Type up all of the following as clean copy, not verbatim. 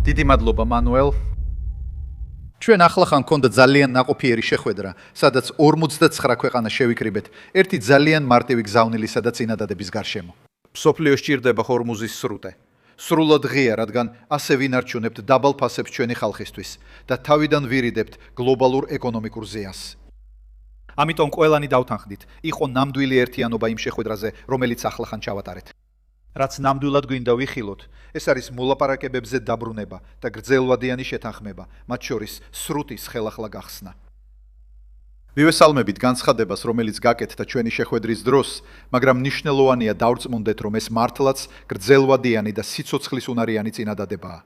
დიდი მადლობა მანუელ. ჩვენ ახლახან გქონდა ძალიან ნაყოფიერი შეხვედრა, სადაც 59 ქვეყანა შევიკრიბეთ ერთი ძალიან მარტივი გზავნილისა და წინადადების გარშემო. მსოფლიოს ჭირდება ჰორმუზის სრუტე. სრულად ღია, რადგან ასე ვინარჩუნებთ დაბალ ფასებს ჩვენი ხალხისთვის და თავიდან ვირიდებთ გლობალურ ეკონომიკურ ზეას. ამიტომ ყველანი დავთანხმდით, იყო ნამდვილი ერთიანობა იმ შეხვედრაზე, რომელიც ახლახან ჩავატარეთ. რაც ნამდვილად გვინდა ვიხილოთ, ეს არის მოლაპარაკებებზე დაბრუნება და გრძელვადიანი შეთანხმება, მათ შორის სრუტის ხელახლა გახსნა. ვივესალმებით განცხადებას, რომელიც გაკეთდა ჩვენი შეხვედრის დროს, მაგრამ მნიშვნელოვანია დავრწმუნდეთ, რომ ეს მართლაც გრძელვადიანი და სიცოცხლის უნარიანი წინადადებაა.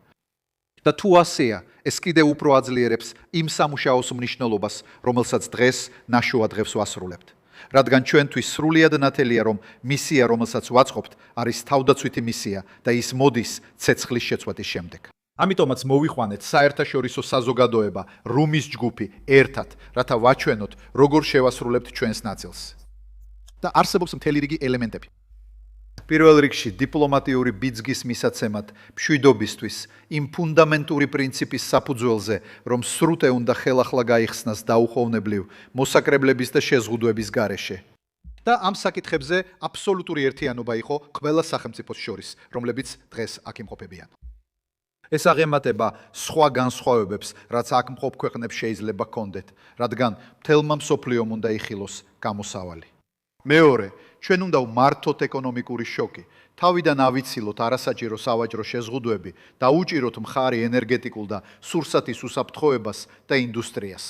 და თუ ასეა, ეს კიდევ უფრო აძლიერებს იმ სამუშაოს მნიშვნელობას, რომელსაც დღეს ნაშოა დღეს ვასრულებთ. რადგან ჩვენთვის სრულიად ნათელია, რომ მისია, რომელსაც ვაწყობთ, არის თავდაცვითი მისია და ის მოდის ცეცხლის შეწყვეტის შემდეგ. ამიტომაც მოვიყვანეთ საერთაშორისო საზოგადოება, რუმის ჯგუფი ერთად, რათა ვაჩვენოთ, როგორ შევასრულებთ ჩვენს ნაწილს. და არსებობს მთელი რიგი ელემენტები. პირველ რიგში დიპლომატიური ბიძგის მისაცემად მშვიდობისთვის იმ ფუნდამენტური პრინციპის საფუძველზე, რომ სრუტე უნდა ხელახლა გაიხსნას დაუხოვნებლივ მოსაკრებლების და შეზღუდვების გარეშე. და ამ საკითხებზე აბსოლუტური ერთიანობა იყო ყველა სახელმწიფოს შორის, რომლებიც დღეს აქ იმყოფებიან. ეს აღემატება სხვა განსხვავებებს, რაც აქ მყოფ ქვეყნებს შეიძლება ჰქონდეთ, რადგან მთელმა მსოფლიომ უნდა იხილოს გამოსავალი. მეორე, ჩვენ უნდა ვმართოთ ეკონომიკური შოკი, თავიდან ავიცილოთ არასაჭირო სავაჭრო შეზღუდვები და უჭიროთ მხარი ენერგეტიკულ და სურსათის უსაფრთხოებას და ინდუსტრიას.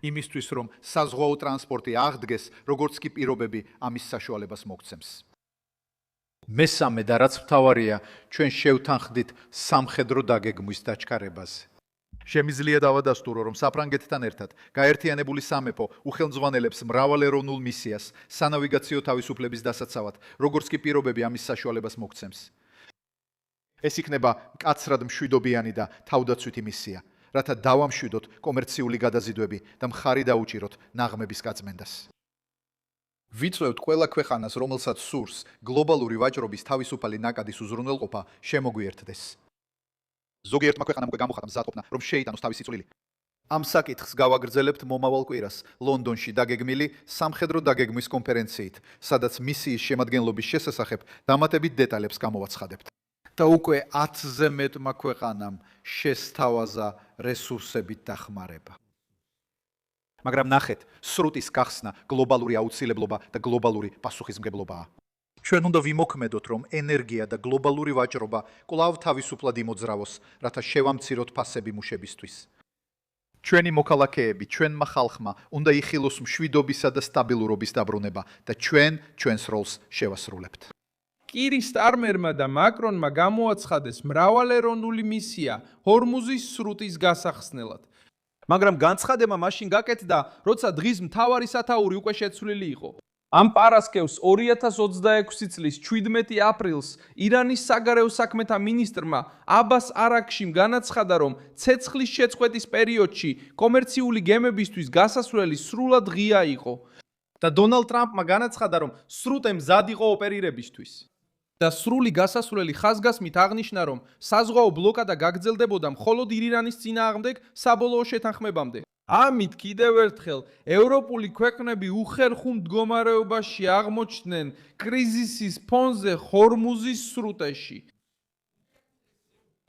იმისთვის, რომ საზღვაო ტრანსპორტი აღდგეს, როგორც კი პირობები ამის საშუალებას მოგცემს. მესამე და რაც მთავარია, ჩვენ შევთანხმდით სამხედრო დაგეგმვის დაჩქარებაზე. შემიძლია დავადასტურო, რომ საფრანგეთთან ერთად გაერთიანებული სამეფო უხელმძღვანელებს მრავალეროვნულ მისიას სანავიგაციო თავისუფლების დასაცავად, როგორც კი პირობები ამის საშუალებას მოგცემს. ეს იქნება მკაცრად მშვიდობიანი და თავდაცვითი მისია, რათა დავამშვიდოთ კომერციული გადაზიდვები და მხარი დაუჭიროთ ნაღმების გაწმენდას. ვიწვევთ ყველა ქვეყანას, რომელსაც სურს გლობალური ვაჭრობის თავისუფალი ნაკადის უზრუნველყოფა, შემოგვიერთდეს. ზოგიერთმა ქვეყანამ უკვე გამოხატა მზადყოფნა, რომ შეიტანოს თავისი წვლილი. ამ საკითხს გავაგრძელებთ მომავალ კვირას ლონდონში დაგეგმილი სამხედრო დაგეგმვის კონფერენციით, სადაც მისიის შემადგენლობის შესახებ დამატებით დეტალებს გამოვაცხადებთ. და უკვე 10-ზე მეტმა ქვეყანამ შესთავაზა რესურსებით დახმარება. მაგრამ ნახეთ, სრუტის გახსნა გლობალური აუცილებლობა და გლობალური პასუხისმგებლობაა. ჩვენ უნდა ვიმოქმედოთ, რომ ენერგია და გლობალური ვაჭრობა კვლავ თავისუფლად იმოძრავოს, რათა შევამციროთ ფასები მუშებისთვის. ჩვენი მოქალაქეები, ჩვენმა ხალხმა უნდა იხილოს მშვიდობისა და სტაბილურობის დაბრუნება და ჩვენ ჩვენს როლს შევასრულებთ. კირი სტარმერმა და მაკრონმა გამოაცხადეს მრავალეროვნული მისია ჰორმუზის სრუტის გასახსნელად. მაგრამ განცხადება მაშინ გაკეთდა, როცა დღის მთავარი სათაური უკვე შეცვლილი იყო. ამ პარასკევს 2026 წლის 17 აპრილს ირანის საგარეო საქმეთა მინისტრმა აბას არაქშიმ განაცხადა, რომ ცეცხლის შეწყვეტის პერიოდში კომერციული გემებისთვის გასასვლელი სრულად ღია იყო და დონალდ ტრამპმა განაცხადა, რომ სრუტე მზად იყო ოპერირებისთვის. და სრული გასასვლელი ხაზგასმით აღნიშნა, რომ საზღვაო ბლოკადა გაგრძელდებოდა მხოლოდ ირანის წინააღმდეგ საბოლოო შეთანხმებამდე. ამით კიდევ ერთხელ ევროპული ქვეყნები უხერხულ მდგომარეობაში აღმოჩნდნენ კრიზისის ფონზე ჰორმუზის სრუტეში.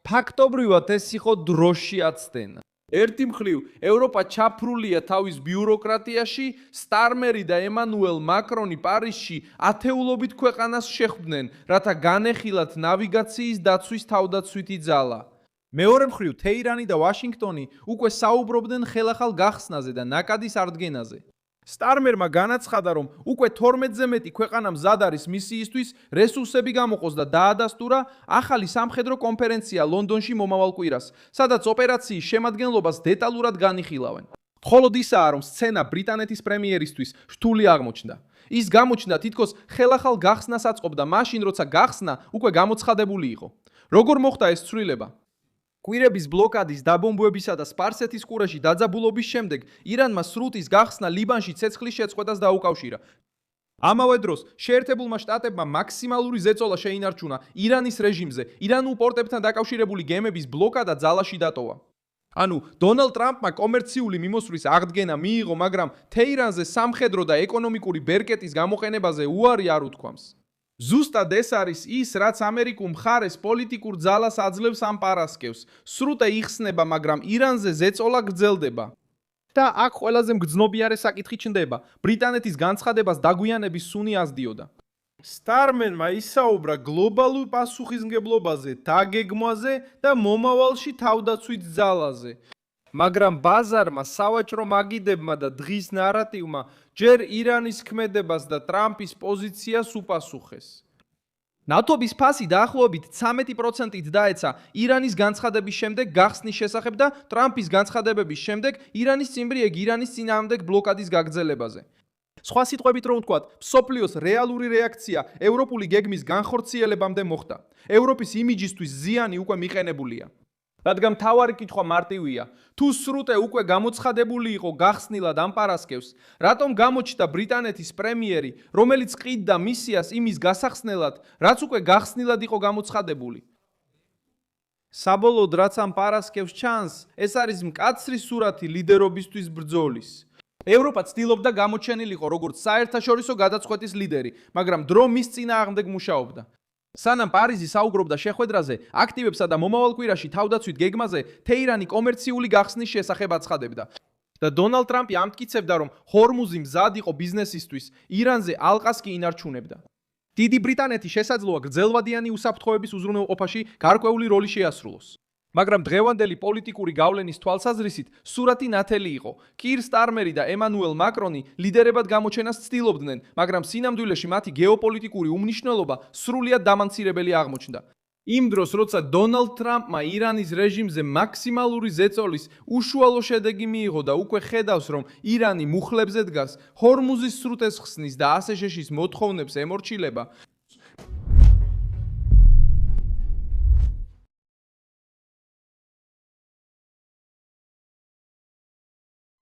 ფაქტობრივად ეს იყო დროში აცდენა. ერთი მხრივ, ევროპა ჩაფრულია თავის ბიუროკრატიაში, სტარმერი და ემანუელ მაკრონი პარიზში ათეულობით ქვეყანას შეხვდნენ, რათა განეხილათ ნავიგაციის დაცვის თავდაცვითი ძალა. მეორე მხრივ, თეირანი და ვაშინგტონი უკვე საუბრობდნენ ხელახალ გახსნაზე და ნაკადის არდგენაზე. სტარმერმა განაცხადა, რომ უკვე 12-ზე მეტი ქვეყანა მზად არის მისიისთვის რესურსები გამოყოს და დაადასტურა ახალი სამხედრო კონფერენცია ლონდონში მომავალ კვირას, სადაც ოპერაციის შემადგენლობას დეტალურად განიხილავენ. მხოლოდ ისაა, რომ სცენა ბრიტანეთის პრემიერისთვის რთული აღმოჩნდა. ის გამოჩნდა თითქოს ხელახალ გახსნას აწყობდა მაშინ, როცა გახსნა უკვე გამოცხადებული იყო. როგორ მოხდა ეს ცვლილება? კვირების ბლოკადის, დაბომბვებისა და სპარსეთის ყურეში დაძაბულობის შემდეგ ირანმა სრუტის გახსნა ლიბანში ცეცხლის შეწყვეტას დაუკავშირა. ამავე დროს შეერთებულმა შტატებმა მაქსიმალური ზეწოლა შეინარჩუნა ირანის რეჟიმზე, ირანულ პორტებთან დაკავშირებული გემების ბლოკადა ძალაში დატოვა. ანუ დონალდ ტრამპმა კომერციული მიმოსვლის აღდგენა მიიღო, მაგრამ თეირანზე სამხედრო და ეკონომიკური ბერკეტის გამოყენებაზე უარი არ უთქვამს. ზუსტად ეს არის ის, რაც ამერიკულ მხარეს პოლიტიკურ ძალას აძლევს ამ პარასკევს. სრუტე იხსნება, მაგრამ ირანზე ზეწოლა გრძელდება. და აქ ყველაზე მგრძნობიარე საკითხი ჩნდება. ბრიტანეთის განცხადებას დაგვიანების სუნი ასდიოდა. სტარმენმა ისაუბრა გლობალურ პასუხისმგებლობაზე, დაგეგმვაზე და მომავალში თავდაცვით ძალაზე. მაგრამ ბაზარმა, სავაჭრო მაგიდებმა და დღის ნარატივმა ჯერ ირანის ქმედებას და ტრამპის პოზიციას უპასუხეს. ნავთობის ფასი დაახლოებით 13%-ით დაეცა ირანის განცხადების შემდეგ გახსნის შესახებ და ტრამპის განცხადებების შემდეგ ირანის წინბრიეგ ირანის წინააღმდეგ ბლოკადის გაგრძელებაზე. სხვა სიტყვებით რომ ვთქვათ, მსოფლიოს რეალური რეაქცია ევროპული გეგმის განხორციელებამდე მოხდა. ევროპის იმიჯისთვის ზიანი უკვე მიყენებულია. რადგან მთავარი კითხვა მარტივია, თუ სრუტე უკვე გამოცხადებული იყო გახსნილად ამ პარასკევს, რატომ გამოჩნდა ბრიტანეთის პრემიერი, რომელიც ყიდდა მისიას იმის გასახსნელად, რაც უკვე გახსნილად იყო გამოცხადებული? საბოლოოდ რაც ამ პარასკევს ჩანს, ეს არის მკაცრი სურათი ლიდერობისთვის ბრძოლის. ევროპა ცდილობდა გამოჩენილიყო როგორც საერთაშორისო გადაწყვეტის ლიდერი, მაგრამ დრო მის წინააღმდეგ მუშაობდა. სანამ პარიზი საუბრობდა შეხვედრაზე, აქტივებსა და მომავალ კვირაში თავდაცვით გეგმაზე, თეირანი კომერციული გახსნის შესახებ აცხადებდა. და დონალდ ტრამპი ამტკიცებდა, რომ ჰორმუზი მზად იყო ბიზნესისთვის, ირანზე ალყას კი ინარჩუნებდა. დიდი ბრიტანეთი შესაძლოა გრძელვადიანი უსაფრთხოების უზრუნველყოფაში გარკვეული როლი შეასრულოს. მაგრამ დღევანდელი პოლიტიკური გავლენის თვალსაზრისით სურათი ნათელი იყო. კირ სტარმერი და ემანუელ მაკრონი ლიდერებად გამოჩენას ცდილობდნენ, მაგრამ სინამდვილეში მათი გეოპოლიტიკური უმნიშვნელობა სრულიად დამამცირებელი აღმოჩნდა. იმ დროს, როცა დონალდ ტრამპმა ირანის რეჟიმზე მაქსიმალური ზეწოლის უშუალო შედეგი მიიღო და უკვე ხედავს, რომ ირანი მუხლებზე დგას, ჰორმუზის სრუტეს ხსნის და ასე შეშის მოთხოვნებს ემორჩილება,